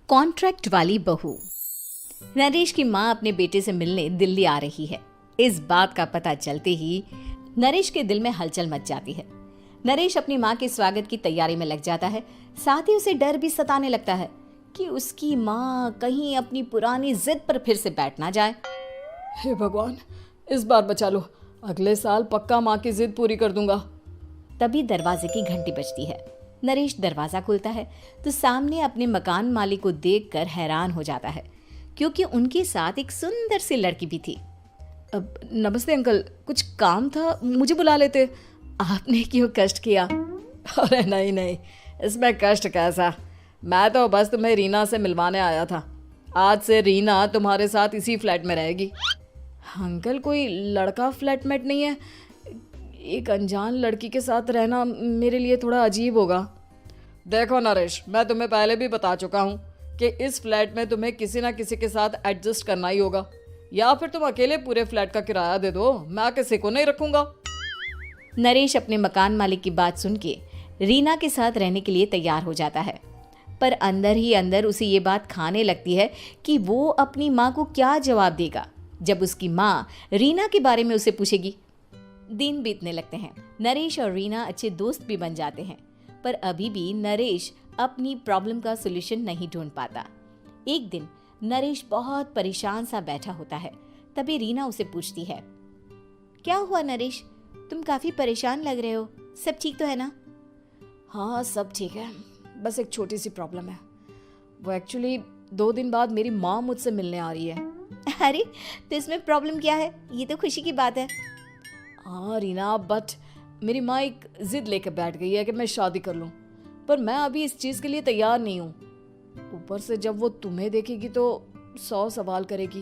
Contract वाली बहू। नरेश की माँ अपने बेटे से मिलने दिल्ली आ रही है। इस बात का पता चलते ही नरेश के दिल में हलचल मच जाती है। नरेश अपनी माँ के स्वागत की तैयारी में लग जाता है। साथ ही उसे डर भी सताने लगता है कि उसकी माँ कहीं अपनी पुरानी जिद पर फिर से बैठ ना जाए। हे भगवान, इस बार बचा लो, अगले साल पक्का माँ की जिद पूरी कर दूंगा। तभी दरवाजे की घंटी बजती है। नरेश दरवाजा खोलता है तो सामने अपने मकान मालिक को देखकर हैरान हो जाता है, क्योंकि उनके साथ एक सुंदर सी लड़की भी थी। अब नमस्ते अंकल, कुछ काम था, मुझे बुला लेते। आपने क्यों कष्ट किया? अरे नहीं नहीं, इसमें कष्ट कैसा, मैं तो बस तुम्हें रीना से मिलवाने आया था। आज से रीना तुम्हारे साथ इसी फ्लैट में रहेगी। अंकल, कोई लड़का फ्लैटमेट नहीं है? एक अनजान लड़की के साथ रहना मेरे लिए थोड़ा अजीब होगा। देखो नरेश, मैं तुम्हें पहले भी बता चुका हूँ कि इस फ्लैट में तुम्हें किसी ना किसी के साथ एडजस्ट करना ही होगा, या फिर तुम अकेले पूरे फ्लैट का किराया दे दो, मैं किसी को नहीं रखूंगा। नरेश अपने मकान मालिक की बात सुन के रीना के साथ रहने के लिए तैयार हो जाता है, पर अंदर ही अंदर उसे ये बात खाने लगती है कि वो अपनी माँ को क्या जवाब देगा जब उसकी माँ रीना के बारे में उसे पूछेगी। दिन बीतने लगते हैं। नरेश और रीना अच्छे दोस्त भी बन जाते हैं, पर अभी भी नरेश अपनी प्रॉब्लम का सॉल्यूशन नहीं ढूंढ पाता। एक दिन नरेश बहुत परेशान सा बैठा होता है। तभी रीना उसे पूछती है, क्या हुआ नरेश, तुम काफी परेशान लग रहे हो, सब ठीक तो है ना? हाँ सब ठीक है, बस एक छोटी सी प्रॉब्लम है। वो एक्चुअली 2 दिन बाद मेरी माँ मुझसे मिलने आ रही है। अरे तो इसमें प्रॉब्लम क्या है, ये तो खुशी की बात है। हाँ रीना, बट मेरी माँ एक जिद लेकर बैठ गई है कि मैं शादी कर लूँ, पर मैं अभी इस चीज़ के लिए तैयार नहीं हूँ। ऊपर से जब वो तुम्हें देखेगी तो 100 सवाल करेगी,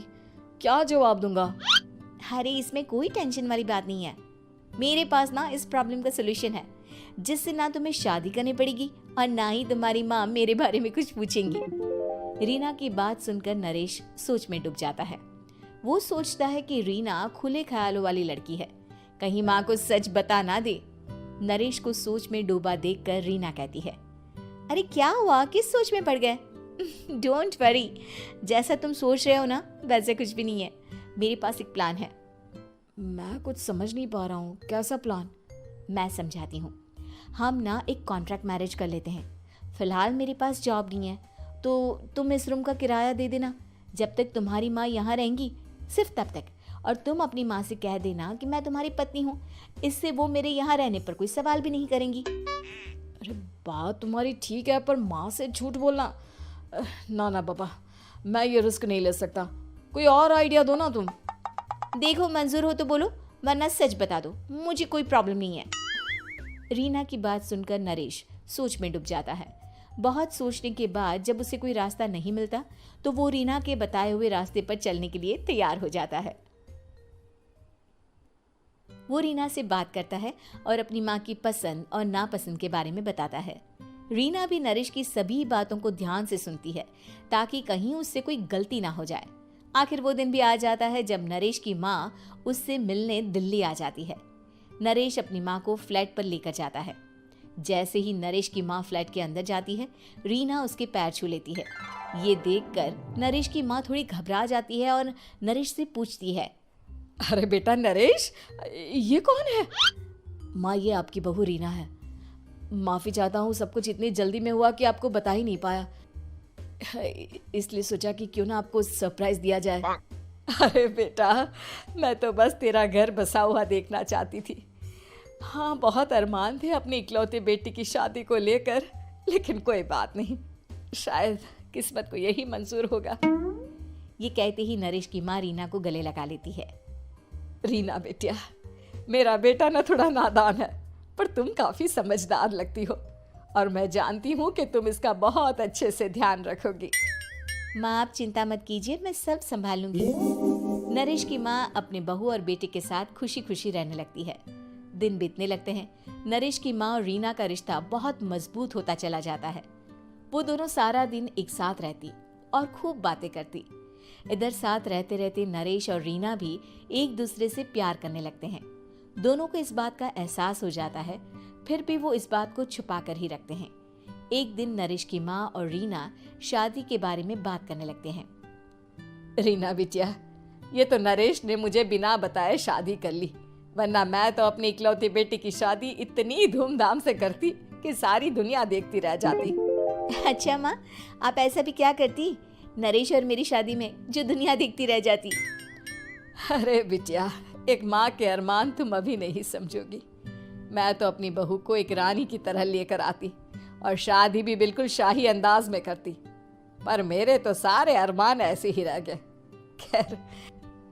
क्या जवाब दूंगा? अरे इसमें कोई टेंशन वाली बात नहीं है, मेरे पास ना इस प्रॉब्लम का सलूशन है, जिससे ना तुम्हें शादी करनी पड़ेगी और ना ही तुम्हारी माँ मेरे बारे में कुछ पूछेंगी। रीना की बात सुनकर नरेश सोच में डूब जाता है। वो सोचता है कि रीना खुले ख्यालों वाली लड़की है, कहीं माँ को सच बता ना दे। नरेश को सोच में डूबा देखकर रीना कहती है, अरे क्या हुआ, किस सोच में पड़ गए? डोंट वरी, जैसा तुम सोच रहे हो ना वैसे कुछ भी नहीं है, मेरे पास एक प्लान है। मैं कुछ समझ नहीं पा रहा हूँ, कैसा प्लान? मैं समझाती हूँ। हम ना एक कॉन्ट्रैक्ट मैरिज कर लेते हैं। फिलहाल मेरे पास जॉब नहीं है, तो तुम इस रूम का किराया दे देना जब तक तुम्हारी माँ यहाँ रहेंगी, सिर्फ तब तक। और तुम अपनी माँ से कह देना कि मैं तुम्हारी पत्नी हूँ, इससे वो मेरे यहाँ रहने पर कोई सवाल भी नहीं करेंगी। अरे बात तुम्हारी ठीक है, पर माँ से झूठ बोलना, ना ना पापा, मैं ये रिस्क नहीं ले सकता। कोई और आइडिया दो ना तुम। देखो मंजूर हो तो बोलो, वरना सच बता दो, मुझे कोई प्रॉब्लम नहीं है। रीना की बात सुनकर नरेश सोच में डूब जाता है। बहुत सोचने के बाद जब उसे कोई रास्ता नहीं मिलता तो वो रीना के बताए हुए रास्ते पर चलने के लिए तैयार हो जाता है। वो रीना से बात करता है और अपनी माँ की पसंद और नापसंद के बारे में बताता है। रीना भी नरेश की सभी बातों को ध्यान से सुनती है, ताकि कहीं उससे कोई गलती ना हो जाए। आखिर वो दिन भी आ जाता है जब नरेश की माँ उससे मिलने दिल्ली आ जाती है। नरेश अपनी माँ को फ्लैट पर लेकर जाता है। जैसे ही नरेश की माँ फ्लैट के अंदर जाती है, रीना उसके पैर छू लेती है। ये देखकर नरेश की माँ थोड़ी घबरा जाती है और नरेश से पूछती है, अरे बेटा नरेश, ये कौन है? माँ, ये आपकी बहू रीना है। माफ़ी चाहता हूँ, सब कुछ इतनी जल्दी में हुआ कि आपको बता ही नहीं पाया, इसलिए सोचा कि क्यों ना आपको सरप्राइज दिया जाए। अरे बेटा, मैं तो बस तेरा घर बसा हुआ देखना चाहती थी। हाँ, बहुत अरमान थे अपनी इकलौते बेटी की शादी को लेकर, लेकिन कोई बात नहीं, शायद किस्मत को यही मंजूर होगा। ये कहते ही नरेश की माँ रीना को गले लगा लेती है। रीना बेटिया, मेरा बेटा ना थोड़ा नादान है, पर तुम काफ़ी समझदार लगती हो, और मैं जानती हूँ कि तुम इसका बहुत अच्छे से ध्यान रखोगी। माँ आप चिंता मत कीजिए, मैं सब संभाल लूंगी। नरेश की माँ अपने बहू और बेटे के साथ खुशी खुशी रहने लगती है। दिन बीतने लगते हैं। नरेश की माँ और रीना का रिश्ता बहुत मजबूत होता चला जाता है। वो दोनों सारा दिन एक साथ रहती और खूब बातें करती। इधर साथ रहते रहते नरेश और रीना भी एक दूसरे से प्यार करने लगते हैं। दोनों को इस बात का एहसास हो जाता है, फिर भी वो इस बात को छुपा कर ही रखते हैं। एक दिन नरेश की माँ और रीना शादी के बारे में बात करने लगते हैं। रीना बिटिया, ये तो नरेश ने मुझे बिना बताए शादी कर ली, वरना मैं तो अपनी इकलौती बेटी की शादी इतनी धूमधाम से करती कि सारी दुनिया देखती रह जाती। अच्छा माँ, आप ऐसा भी क्या करती नरेश और मेरी शादी में जो दुनिया देखती रह जाती? अरे बिटिया, एक माँ के अरमान तुम अभी नहीं समझोगी। मैं तो अपनी बहू को एक रानी की तरह लेकर आती और शादी भी बिल्कुल शाही अंदाज में करती, पर मेरे तो सारे अरमान ऐसे ही रह गए। खैर,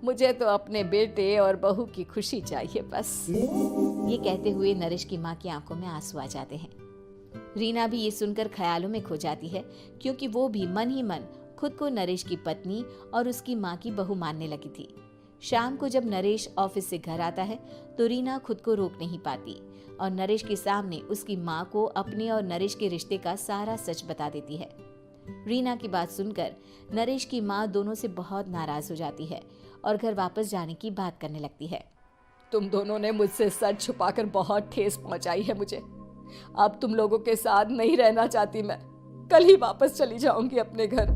मुझे तो अपने बेटे और बहू की खुशी चाहिए बस। ये कहते हुए नरेश की माँ की आंखों में आंसू आ जाते हैं। रीना भी ये सुनकर ख्यालों में खो जाती है, क्योंकि वो भी मन ही मन खुद को नरेश की पत्नी और उसकी माँ की बहू मानने लगी थी। शाम को जब नरेश ऑफिस से घर आता है तो रीना खुद को रोक नहीं पाती और नरेश के सामने उसकी माँ को अपने और नरेश के रिश्ते का सारा सच बता देती है। रीना की बात सुनकर नरेश की माँ दोनों से बहुत नाराज हो जाती है और घर वापस जाने की बात करने लगती है। तुम दोनों ने मुझसे सच छुपाकर बहुत ठेस पहुंचाई है मुझे। अब तुम लोगों के साथ नहीं रहना चाहती मैं, कल ही वापस चली जाऊंगी अपने घर।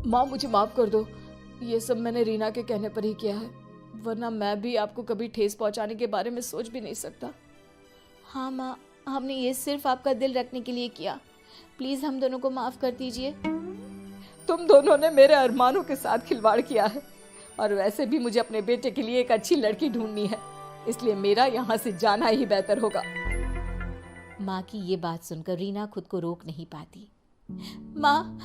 माँ, मुझे माफ कर दो, ये सब मैंने रीना के कहने पर ही किया है, वरना मैं भी आपको कभी ठेस पहुंचाने के बारे में सोच भी नहीं सकता। हाँ माँ, हमने ये सिर्फ आपका दिल रखने के लिए किया, प्लीज हम दोनों को माफ कर दीजिए। तुम दोनों ने मेरे अरमानों के साथ खिलवाड़ किया है, और वैसे भी मुझे अपने बेटे के लिए एक अच्छी लड़की ढूंढनी है, इसलिए मेरा यहाँ से जाना ही बेहतर होगा। माँ की ये बात सुनकर रीना खुद को रोक नहीं पाती। माँ,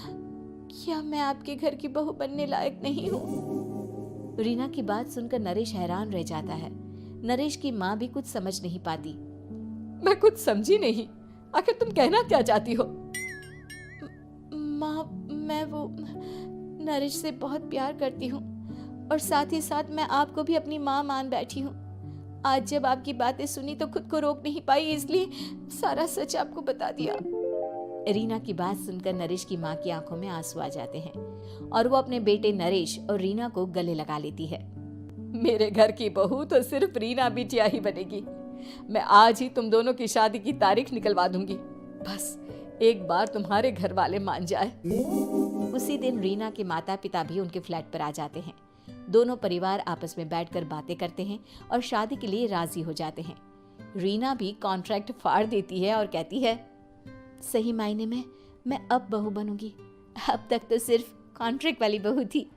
क्या मैं आपके घर की बहू बनने लायक नहीं हूँ? रीना की बात सुनकर नरेश हैरान रह जाता है। नरेश की माँ भी कुछ समझ नहीं पाती। मैं कुछ समझी नहीं, आखिर तुम कहना क्या चाहती हो? माँ, मैं वो नरेश से बहुत प्यार करती हूँ और साथ ही साथ मैं आपको भी अपनी माँ मान बैठी हूँ। आज जब आपकी बातें सुनी तो खुद को रोक नहीं पाई, इसलिए सारा सच आपको बता दिया। रीना की बात सुनकर नरेश की माँ की आंखों में आंसू आ जाते हैं और वो अपने बेटे नरेश और रीना को गले लगा लेती है। मेरे घर की बहू तो सिर्फ रीना बिटिया ही बनेगी। मैं आज ही तुम दोनों की शादी की तारीख निकलवा दूंगी, बस एक बार तुम्हारे घर वाले मान जाए। उसी दिन रीना के माता पिता भी उनके फ्लैट पर आ जाते हैं। दोनों परिवार आपस में बैठकर बातें करते हैं और शादी के लिए राजी हो जाते हैं। रीना भी कॉन्ट्रैक्ट फाड़ देती है और कहती है, सही मायने में मैं अब बहू बनूंगी, अब तक तो सिर्फ कॉन्ट्रैक्ट वाली बहू थी।